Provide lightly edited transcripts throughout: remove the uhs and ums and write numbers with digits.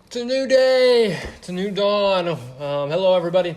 It's a new day. It's a new dawn. Hello, everybody.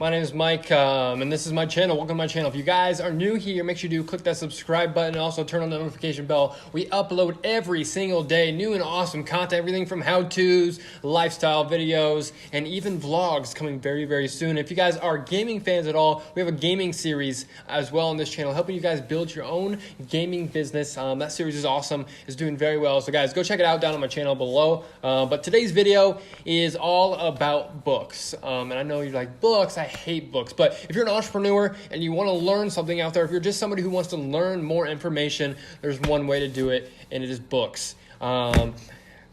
My name is Mike, and this is my channel. Welcome to my channel. If you guys are new here, make sure you click that subscribe button and also turn on the notification bell. We upload every single day new and awesome content, everything from how-tos, lifestyle videos, and even vlogs coming very, very soon. If you guys are gaming fans at all, we have a gaming series as well on this channel, helping you guys build your own gaming business. That series is awesome. It's doing very well. So guys, go check it out down on my channel below. But today's video is all about books. And I know you're like, books? I hate books. But if you're an entrepreneur and you want to learn something out there, if you're just somebody who wants to learn more information, there's one way to do it, and it is books. I'm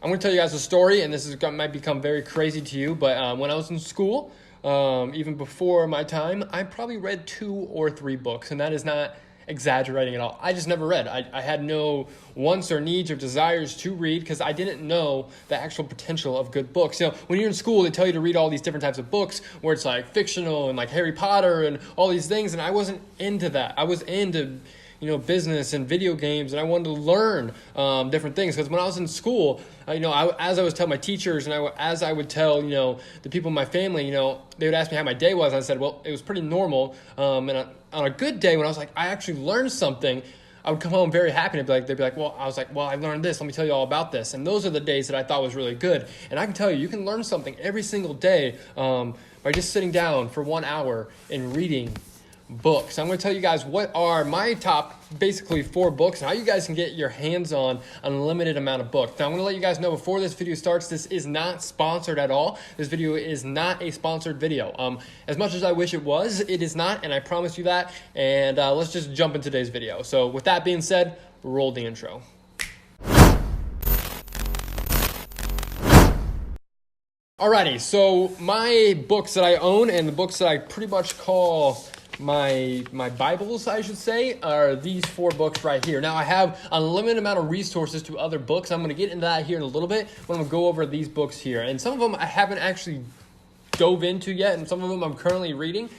going to tell you guys a story, and might become very crazy to you, but when I was in school, even before my time, I probably read 2 or 3 books, and that is not exaggerating at all. I just never read. I had no wants or needs or desires to read because I didn't know the actual potential of good books. You know, when you're in school, they tell you to read all these different types of books where it's like fictional and like Harry Potter and all these things, and I wasn't into that. I was into business and video games, and I wanted to learn different things. Because when I was in school, as I was telling my teachers, and as I would tell, the people in my family, they would ask me how my day was. I said, well, it was pretty normal. And on a good day, when I was like, I actually learned something, I would come home very happy and they'd be like, well, I learned this. Let me tell you all about this. And those are the days that I thought was really good. And I can tell you, you can learn something every single day by just sitting down for 1 hour and reading books. I'm going to tell you guys what are my top basically 4 books and how you guys can get your hands on an unlimited amount of books. Now, I'm going to let you guys know before this video starts, this is not sponsored at all. This video is not a sponsored video. As much as I wish it was, it is not, and I promise you that. And let's just jump into today's video. So with that being said, roll the intro. Alrighty, so my books that I own and the books that I pretty much call my Bibles, I should say, are these 4 books right here. Now, I have a limited amount of resources to other books. I'm going to get into that here in a little bit, but I'm going to go over these books here. And some of them I haven't actually dove into yet, and some of them I'm currently reading.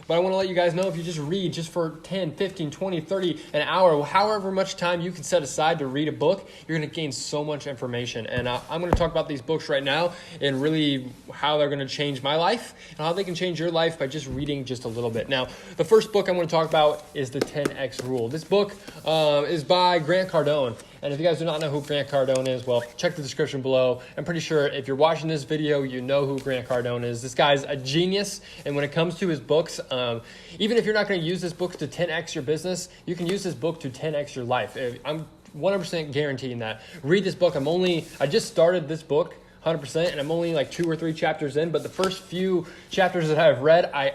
But I want to let you guys know, if you just read just for 10, 15, 20, 30, an hour, however much time you can set aside to read a book, you're going to gain so much information. And I'm going to talk about these books right now and really how they're going to change my life and how they can change your life by just reading just a little bit. Now, the first book I'm going to talk about is The 10X Rule. This book is by Grant Cardone. And if you guys do not know who Grant Cardone is, well, check the description below. I'm pretty sure if you're watching this video, you know who Grant Cardone is. This guy's a genius. And when it comes to his books, even if you're not going to use this book to 10x your business, you can use this book to 10x your life. I'm 100% guaranteeing that. Read this book. I just started this book 100%, and I'm only like 2 or 3 chapters in. But the first few chapters that I've read, I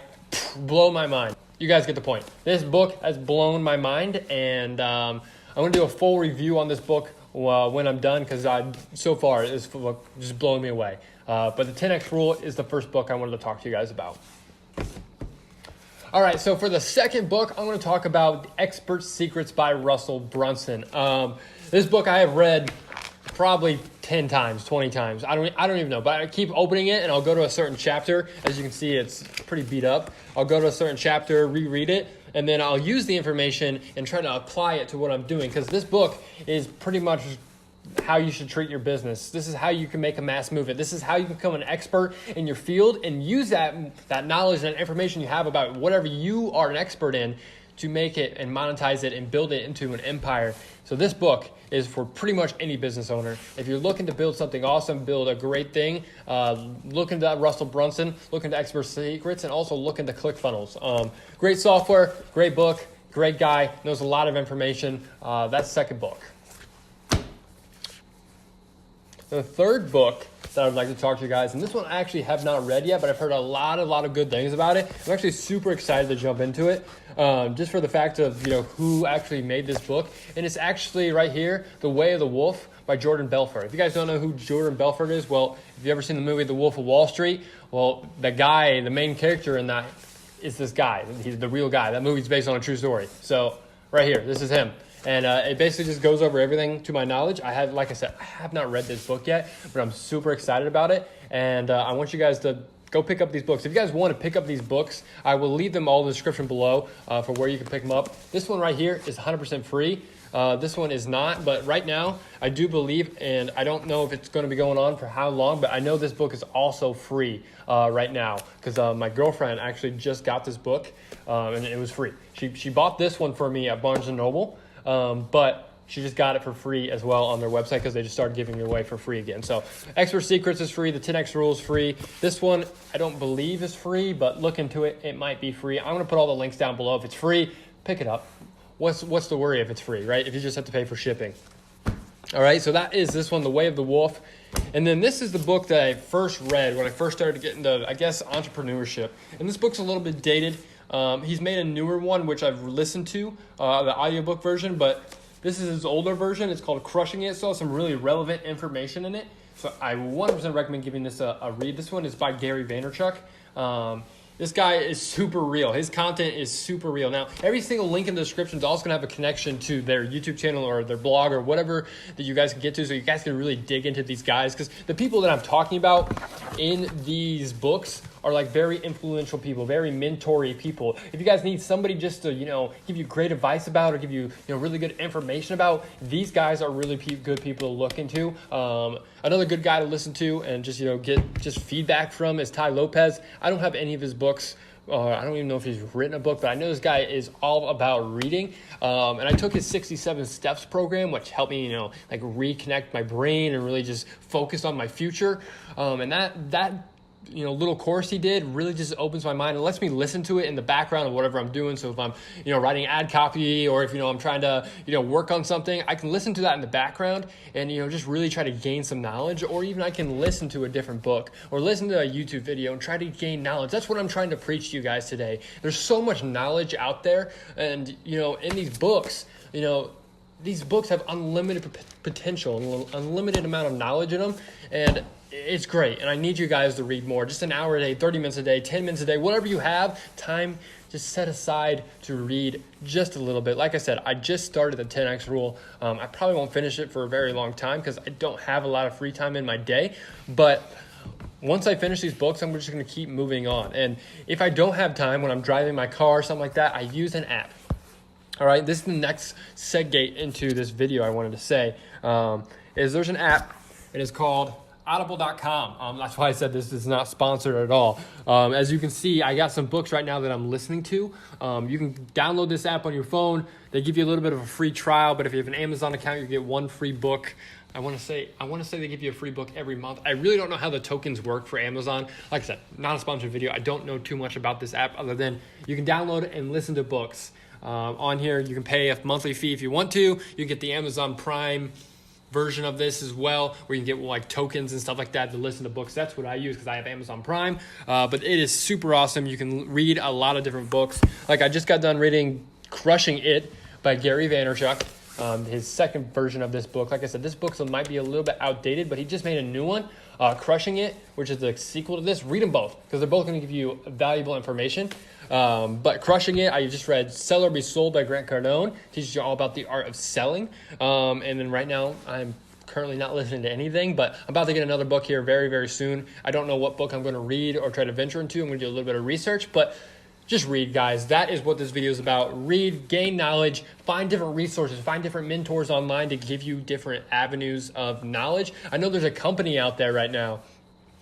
blow my mind. You guys get the point. This book has blown my mind, and I'm going to do a full review on this book when I'm done, because so far this book just blowing me away. But the 10X Rule is the first book I wanted to talk to you guys about. All right, so for the second book, I'm going to talk about The Expert Secrets by Russell Brunson. This book I have read probably 10 times, 20 times. I don't even know, but I keep opening it and I'll go to a certain chapter. As you can see, it's pretty beat up. I'll go to a certain chapter, reread it, and then I'll use the information and try to apply it to what I'm doing, because this book is pretty much how you should treat your business. This is how you can make a mass movement. This is how you become an expert in your field and use that knowledge and that information you have about whatever you are an expert in to make it and monetize it and build it into an empire. So this book is for pretty much any business owner. If you're looking to build something awesome, build a great thing, look into Russell Brunson, look into Expert Secrets, and also look into ClickFunnels. Great software, great book, great guy, knows a lot of information. That's the second book. The third book that I would like to talk to you guys, and this one I actually have not read yet, but I've heard a lot of good things about it. I'm actually super excited to jump into it, just for the fact of who actually made this book. And it's actually right here, The Way of the Wolf by Jordan Belfort. If you guys don't know who Jordan Belfort is, well, if you've ever seen the movie The Wolf of Wall Street, well, the guy, the main character in that is this guy. He's the real guy. That movie's based on a true story. So right here, this is him. And it basically just goes over everything to my knowledge. Like I said, I have not read this book yet, but I'm super excited about it. And I want you guys to go pick up these books. If you guys want to pick up these books, I will leave them all in the description below for where you can pick them up. This one right here is 100% free. This one is not, but right now I do believe, and I don't know if it's going to be going on for how long, but I know this book is also free right now because my girlfriend actually just got this book and it was free. She bought this one for me at Barnes & Noble, but she just got it for free as well on their website because they just started giving it away for free again. So Expert Secrets is free. The 10X Rule is free. This one I don't believe is free, but look into it. It might be free. I'm going to put all the links down below. If it's free, pick it up. What's the worry if it's free, right? If you just have to pay for shipping. All right, so that is this one, The Way of the Wolf. And then this is the book that I first read when I first started to get into, I guess, entrepreneurship. And this book's a little bit dated. He's made a newer one, which I've listened to, the audiobook version, but this is his older version. It's called Crushing It. So some really relevant information in it. So I 100% recommend giving this a read. This one is by Gary Vaynerchuk. This guy is super real. His content is super real. Now, every single link in the description is also going to have a connection to their YouTube channel or their blog or whatever that you guys can get to, so you guys can really dig into these guys. Because the people that I'm talking about in these books are like very influential people, very mentory people. If you guys need somebody just to, give you great advice about or give you, really good information about, these guys are really good people to look into. Another good guy to listen to and just, get just feedback from is Ty Lopez. I don't have any of his books. I don't even know if he's written a book, but I know this guy is all about reading. And I took his 67 Steps program, which helped me, reconnect my brain and really just focus on my future. And that little course he did really just opens my mind and lets me listen to it in the background of whatever I'm doing. So if I'm, writing ad copy or if, I'm trying to, work on something, I can listen to that in the background and, just really try to gain some knowledge, or even I can listen to a different book or listen to a YouTube video and try to gain knowledge. That's what I'm trying to preach to you guys today. There's so much knowledge out there and, in these books, these books have unlimited potential and unlimited amount of knowledge in them. And it's great. And I need you guys to read more. Just an hour a day, 30 minutes a day, 10 minutes a day, whatever you have, time, just set aside to read just a little bit. Like I said, I just started the 10X Rule. I probably won't finish it for a very long time because I don't have a lot of free time in my day. But once I finish these books, I'm just going to keep moving on. And if I don't have time when I'm driving my car or something like that, I use an app. All right, this is the next segue into this video I wanted to say. Is there's an app. It is called Audible.com. That's why I said this is not sponsored at all. As you can see, I got some books right now that I'm listening to. You can download this app on your phone. They give you a little bit of a free trial, but if you have an Amazon account, you get one free book. I want to say they give you a free book every month. I really don't know how the tokens work for Amazon. Like I said, not a sponsored video. I don't know too much about this app other than you can download it and listen to books. On here, you can pay a monthly fee if you want to. You can get the Amazon Prime version of this as well, where you can get like tokens and stuff like that to listen to books. That's what I use because I have Amazon Prime. But it is super awesome. You can read a lot of different books. Like I just got done reading Crushing It by Gary Vaynerchuk. His second version of this book. Like I said, this book might be a little bit outdated, but he just made a new one, Crushing It, which is the sequel to this. Read them both because they're both going to give you valuable information. But Crushing It, I just read Sell or Be Sold by Grant Cardone. Teaches you all about the art of selling. And then right now, I'm currently not listening to anything, but I'm about to get another book here very, very soon. I don't know what book I'm going to read or try to venture into. I'm going to do a little bit of research, but just read, guys. That is what this video is about. Read, gain knowledge, find different resources, find different mentors online to give you different avenues of knowledge. I know there's a company out there right now.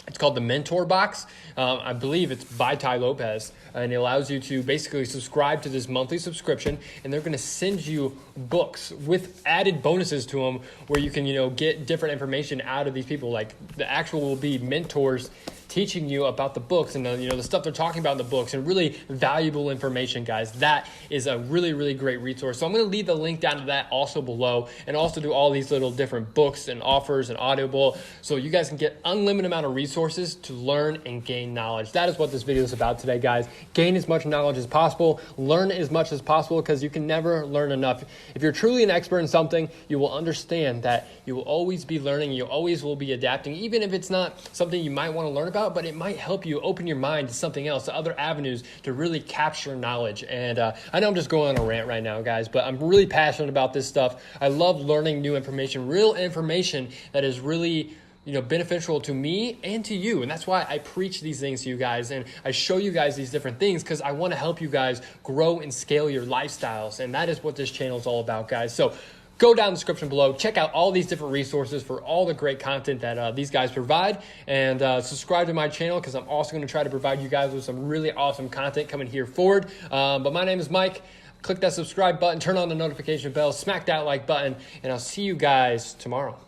It's called the Mentor Box. I believe it's by Ty Lopez, and it allows you to basically subscribe to this monthly subscription, and they're going to send you books with added bonuses to them where you can, get different information out of these people. Like the actual will be mentors teaching you about the books and the stuff they're talking about in the books and really valuable information, guys. That is a really, really great resource. So I'm going to leave the link down to that also below, and also do all these little different books and offers and Audible so you guys can get unlimited amount of resources to learn and gain knowledge. That is what this video is about today, guys. Gain as much knowledge as possible, learn as much as possible, because you can never learn enough. If you're truly an expert in something, you will understand that you will always be learning, you always will be adapting, even if it's not something you might want to learn about, but it might help you open your mind to something else, to other avenues to really capture knowledge. And I know I'm just going on a rant right now, guys, but I'm really passionate about this stuff. I love learning new information, real information that is really beneficial to me and to you. And that's why I preach these things to you guys and I show you guys these different things, because I want to help you guys grow and scale your lifestyles. And that is what this channel is all about, guys. So go down in the description below, check out all these different resources for all the great content that these guys provide, and subscribe to my channel, because I'm also going to try to provide you guys with some really awesome content coming here forward. But my name is Mike. Click that subscribe button, turn on the notification bell, smack that like button, and I'll see you guys tomorrow.